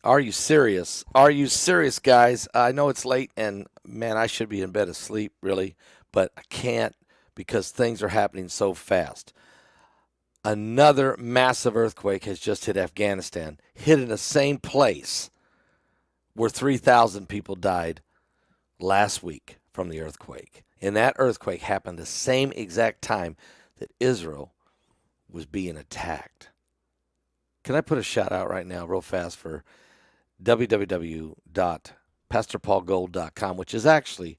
Are you serious? Are you serious, guys? I know it's late, and man, I should be in bed asleep, really, but I can't because things are happening so fast. Another massive earthquake has just hit Afghanistan, hit in the same place where 3,000 people died last week from the earthquake. And that earthquake happened the same exact time that Israel was being attacked. Can I put a shout out right now, real fast, for www.pastorpaulgold.com, which is actually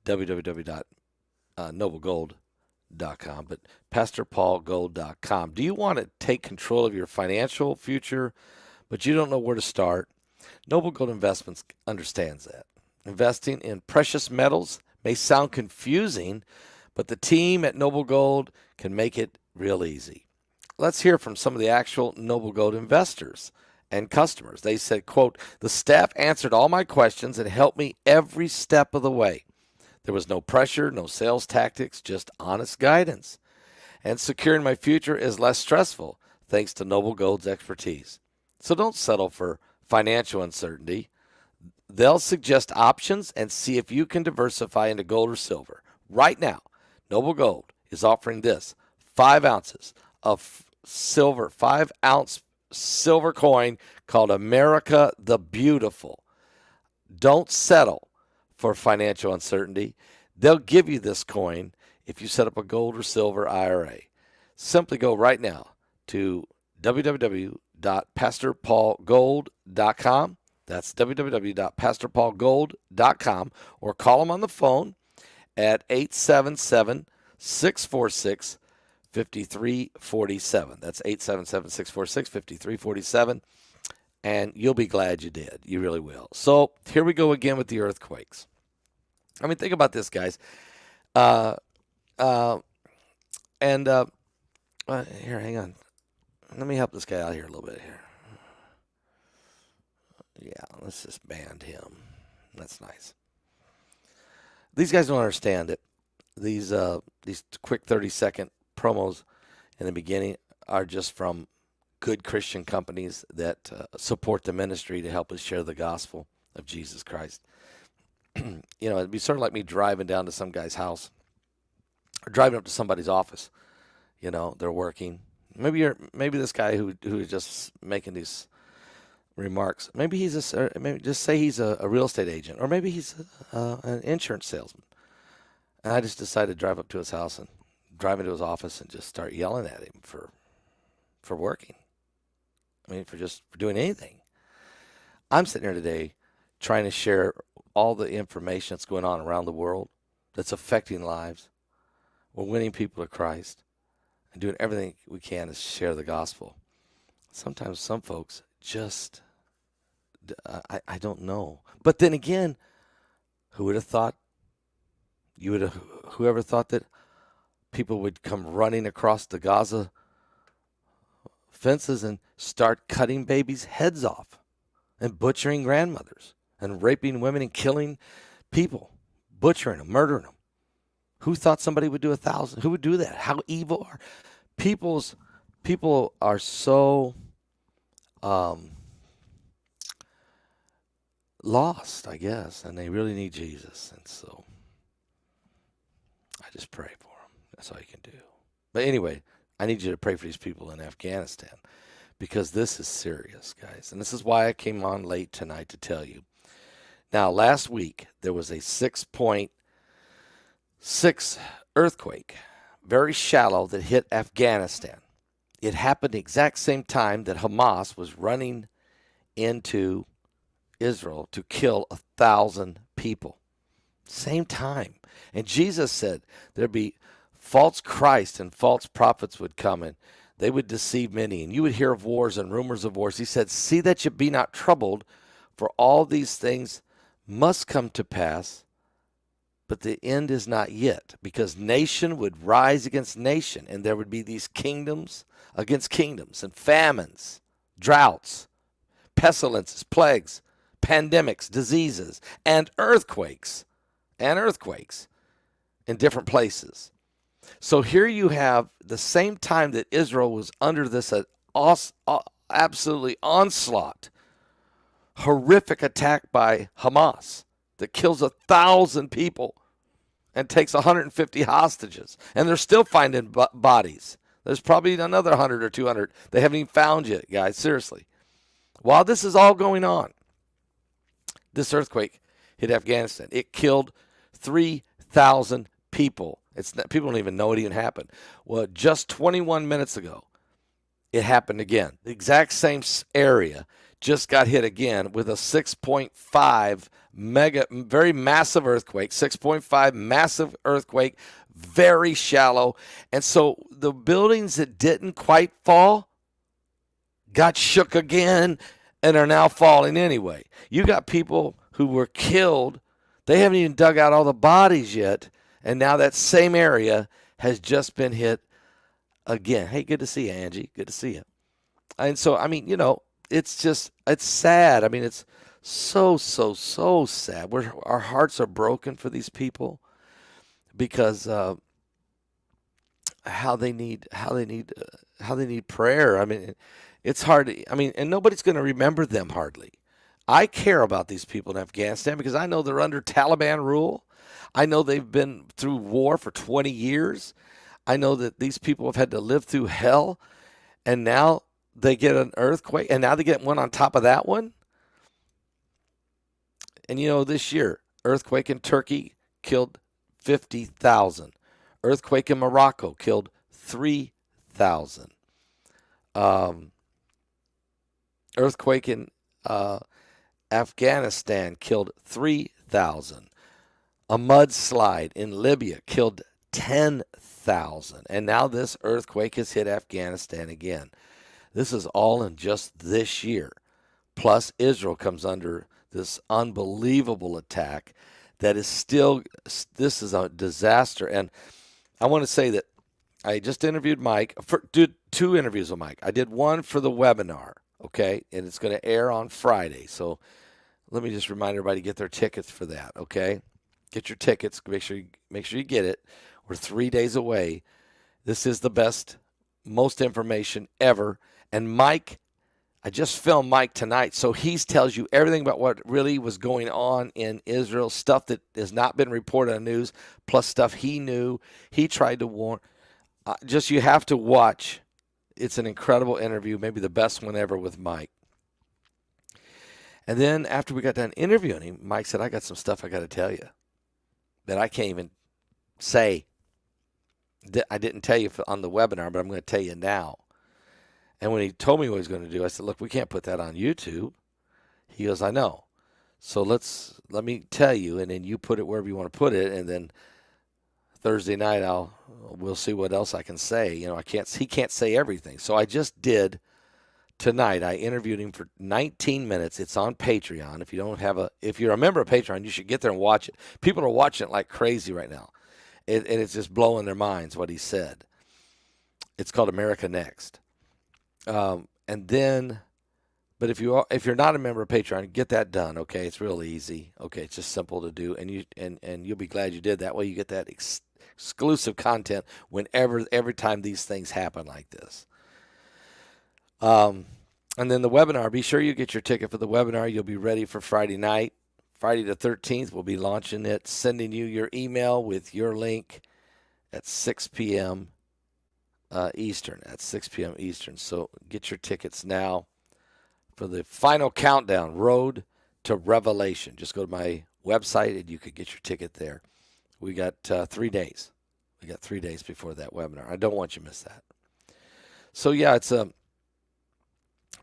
www.noblegold.com, but pastorpaulgold.com. Do you want to take control of your financial future, but you don't know where to start? Noble Gold Investments understands that. Investing in precious metals may sound confusing, but the team at Noble Gold can make it real easy. Let's hear from some of the actual Noble Gold investors and customers. They said, quote, "The staff answered all my questions and helped me every step of the way. There was no pressure, no sales tactics, just honest guidance. And securing my future is less stressful thanks to Noble Gold's expertise. So don't settle for financial uncertainty. They'll suggest options and see if you can diversify into gold or silver. Right now, Noble Gold is offering this 5 ounces of silver, 5 ounce silver coin called America the Beautiful. Don't settle for financial uncertainty. They'll give you this coin if you set up a gold or silver IRA. Simply go right now to www.pastorpaulgold.com. That's www.pastorpaulgold.com, or call them on the phone at 877 646 5347. That's 877 646 5347. And you'll be glad you did. You really will. So here we go again with the earthquakes. I mean, think about this, guys. Uh, uh, and Here, hang on. Let me help this guy out here a little bit here. Yeah, let's just ban him. That's nice. These guys don't understand it. These quick 30-second promos in the beginning are just from good Christian companies that support the ministry to help us share the gospel of Jesus Christ. It'd be sort of like me driving down to some guy's house or driving up to somebody's office. They're working. Maybe this guy who is just making these remarks. Maybe just say he's a real estate agent, or maybe he's an insurance salesman. And I just decided to drive up to his house and drive into his office and just start yelling at him for working. I mean, for doing anything. I'm sitting here today trying to share all the information that's going on around the world that's affecting lives. We're winning people to Christ and doing everything we can to share the gospel. Sometimes some folks just, I don't know. But then again, who would have thought, whoever thought that people would come running across the Gaza fences and start cutting babies' heads off and butchering grandmothers and raping women and killing people, butchering them, murdering them. Who thought somebody would do 1,000? Who would do that? How evil are people are so lost, I guess, and they really need Jesus. And so I just pray for them. That's all you can do. But anyway, I need you to pray for these people in Afghanistan because this is serious, guys. And this is why I came on late tonight to tell you. Now, last week, there was a 6.6 earthquake, very shallow, that hit Afghanistan. It happened the exact same time that Hamas was running into Israel to kill 1,000 people. Same time. And Jesus said there'd be false Christ and false prophets would come, and they would deceive many, and you would hear of wars and rumors of wars. He said, "See that you be not troubled, for all these things must come to pass, but the end is not yet, because nation would rise against nation, and there would be these kingdoms against kingdoms, and famines, droughts, pestilences, plagues, pandemics, diseases, and earthquakes in different places." So here you have the same time that Israel was under this absolutely onslaught horrific attack by Hamas that kills 1,000 people and takes 150 hostages. And they're still finding bodies. There's probably another 100 or 200 they haven't even found yet, guys. Seriously. While this is all going on, this earthquake hit Afghanistan. It killed 3,000 people. People don't even know it even happened. Well, just 21 minutes ago, it happened again. The exact same area just got hit again with a 6.5 very massive earthquake, 6.5 massive earthquake, very shallow. And so the buildings that didn't quite fall got shook again and are now falling anyway. You got people who were killed. They haven't even dug out all the bodies yet. And now that same area has just been hit again. Hey, good to see you, Angie. Good to see you. And so, I mean, it's sad. I mean, it's so sad. Our hearts are broken for these people because how they need prayer. I mean, it's hard. And nobody's going to remember them hardly. I care about these people in Afghanistan because I know they're under Taliban rule. I know they've been through war for 20 years. I know that these people have had to live through hell, and now they get an earthquake, and now they get one on top of that one. And this year, earthquake in Turkey killed 50,000. Earthquake in Morocco killed 3,000. Earthquake in Afghanistan killed 3,000. A mudslide in Libya killed 10,000. And now this earthquake has hit Afghanistan again. This is all in just this year. Plus, Israel comes under this unbelievable attack that is still, this is a disaster. And I want to say that I just interviewed Mike, did 2 interviews with Mike. I did one for the webinar, okay? And it's going to air on Friday. So let me just remind everybody to get their tickets for that, okay? Get your tickets. Make sure you get it. We're 3 days away. This is the best, most information ever. And Mike, I just filmed Mike tonight, so he tells you everything about what really was going on in Israel, stuff that has not been reported on the news, plus stuff he knew. He tried to warn. You have to watch. It's an incredible interview, maybe the best one ever with Mike. And then after we got done interviewing him, Mike said, I got some stuff I got to tell you that I can't even say. I didn't tell you on the webinar, but I'm going to tell you now. And when he told me what he was going to do, I said, look, we can't put that on YouTube. He goes, I know. So let me tell you, and then you put it wherever you want to put it, and then Thursday night we'll see what else I can say. He can't say everything. So I just did tonight. I interviewed him for 19 minutes. It's on Patreon. If you're a member of Patreon, you should get there and watch it. People are watching it like crazy right now. And it's just blowing their minds what he said. It's called America Next. But if you're not a member of Patreon, get that done. Okay, it's real easy. Okay, it's just simple to do, and you'll be glad you did. That way, you get that exclusive content every time these things happen like this. And then the webinar. Be sure you get your ticket for the webinar. You'll be ready for Friday night. Friday the 13th, we'll be launching it, sending you your email with your link at 6 p.m. Eastern. At 6 p.m. Eastern. So get your tickets now for the final countdown, Road to Revelation. Just go to my website and you could get your ticket there. We got 3 days. We got 3 days before that webinar. I don't want you to miss that. So yeah, it's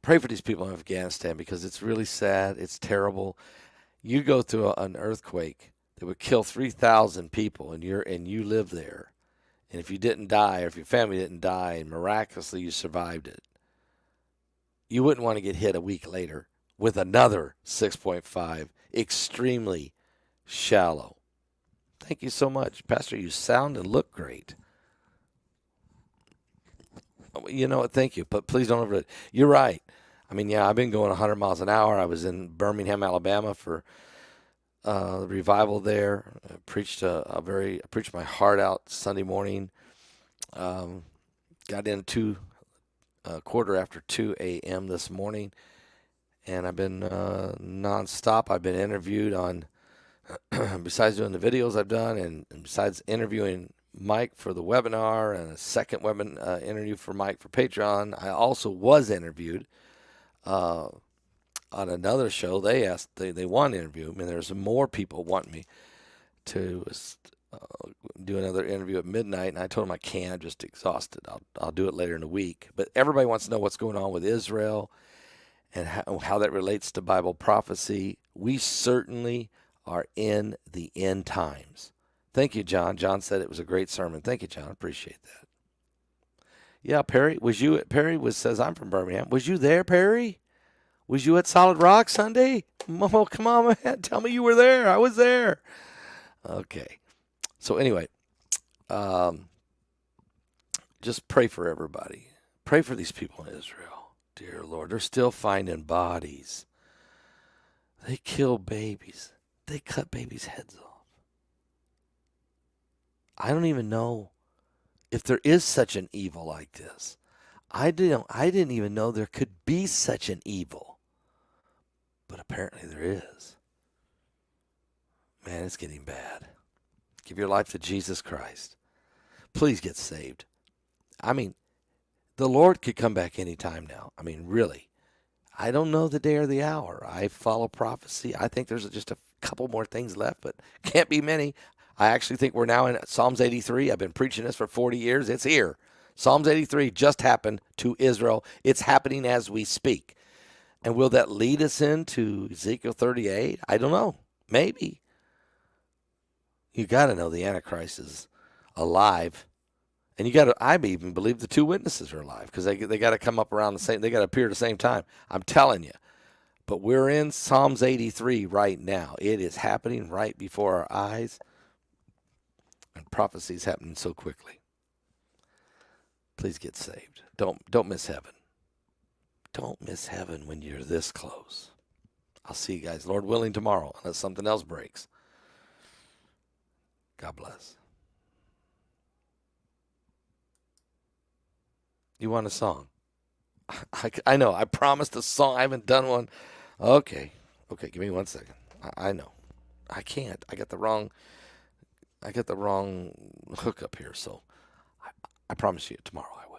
pray for these people in Afghanistan because it's really sad. It's terrible. You go through an earthquake that would kill 3,000 people, and you live there. And if you didn't die, or if your family didn't die, and miraculously you survived it, you wouldn't want to get hit a week later with another 6.5, extremely shallow. Thank you so much, Pastor. You sound and look great. Thank you, but please don't over it. You're right. I've been going 100 miles an hour. I was in Birmingham, Alabama for the revival there. I preached my heart out Sunday morning. Got in 2 a.m. this morning, and I've been nonstop. I've been interviewed on, besides doing the videos I've done, and besides interviewing Mike for the webinar and a second interview for Mike for Patreon, I also was interviewed on another show. They want to interview me, and there's more people wanting me to do another interview at midnight, and I told them I can't. I'm just exhausted. I'll do it later in the week. But everybody wants to know what's going on with Israel and how that relates to Bible prophecy. We certainly are in the end times. Thank you, John. John said it was a great sermon. Thank you, John. Appreciate that. Yeah, Perry, says I'm from Birmingham. Was you there, Perry? Was you at Solid Rock Sunday? Oh, come on, man. Tell me you were there. I was there. Okay. So anyway, just pray for everybody. Pray for these people in Israel. Dear Lord, they're still finding bodies. They kill babies. They cut babies' heads off. I don't even know if there is such an evil like this. I didn't even know there could be such an evil. But apparently there is. Man, it's getting bad. Give your life to Jesus Christ. Please get saved. I mean, the Lord could come back anytime now. I mean, really. I don't know the day or the hour. I follow prophecy. I think there's just a couple more things left, but can't be many. I actually think we're now in Psalms 83. I've been preaching this for 40 years. It's here. Psalms 83 just happened to Israel. It's happening as we speak. And will that lead us into Ezekiel 38? I don't know. Maybe. You got to know the Antichrist is alive. And you got to, I even believe the two witnesses are alive because they got to come up around the same, they got to appear at the same time. I'm telling you. But we're in Psalms 83 right now. It is happening right before our eyes. And prophecy is happening so quickly. Please get saved. Don't miss heaven. Don't miss heaven when you're this close. I'll see you guys, Lord willing, tomorrow, unless something else breaks. God bless. You want a song? I know. I promised a song. I haven't done one. Okay, give me 1 second. I know. I can't. I got the wrong hookup here, so I promise you tomorrow I will.